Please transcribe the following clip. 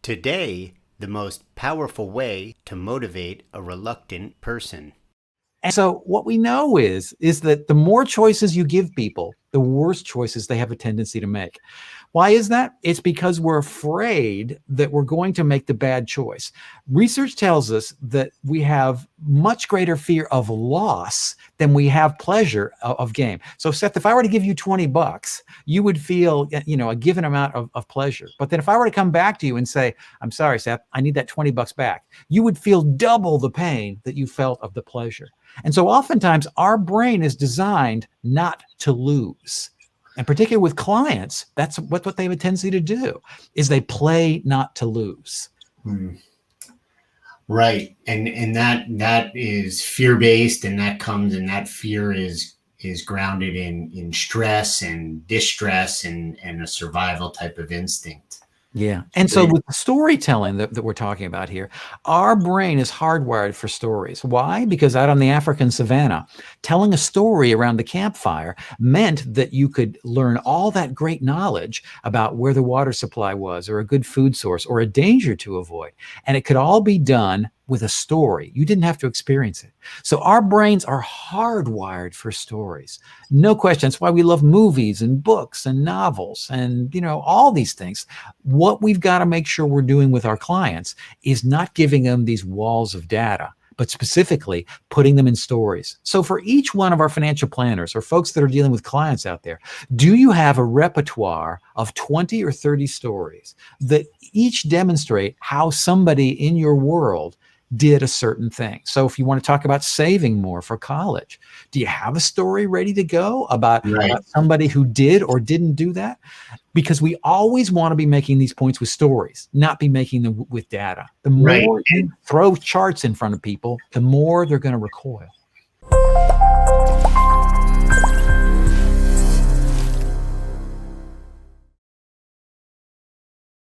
Today, the most powerful way to motivate a reluctant person. And so what we know is that the more choices you give people, the worse choices they have a tendency to make. Why is that? It's because we're afraid that we're going to make the bad choice. Research tells us that we have much greater fear of loss than we have pleasure of gain. So Seth, if I were to give you 20 bucks, you would feel, a given amount of pleasure. But then if I were to come back to you and say, I'm sorry, Seth, I need that 20 bucks back, you would feel double the pain that you felt of the pleasure. And so oftentimes our brain is designed not to lose. And particularly with clients, that's what they have a tendency to do, is they play not to lose. Right. And that is fear-based, and that fear is grounded in stress and distress and a survival type of instinct. Yeah. And so with the storytelling that we're talking about here, our brain is hardwired for stories. Why? Because out on the African savannah, telling a story around the campfire meant that you could learn all that great knowledge about where the water supply was, or a good food source, or a danger to avoid. And it could all be done with a story. You didn't have to experience it. So our brains are hardwired for stories. No question. That's why we love movies and books and novels and, all these things. What we've got to make sure we're doing with our clients is not giving them these walls of data, but specifically putting them in stories. So for each one of our financial planners or folks that are dealing with clients out there, do you have a repertoire of 20 or 30 stories that each demonstrate how somebody in your world did a certain thing? So if you want to talk about saving more for college, do you have a story ready to go about somebody who did or didn't do that? Because we always want to be making these points with stories, not be making them with data. The more you throw charts in front of people, the more they're going to recoil.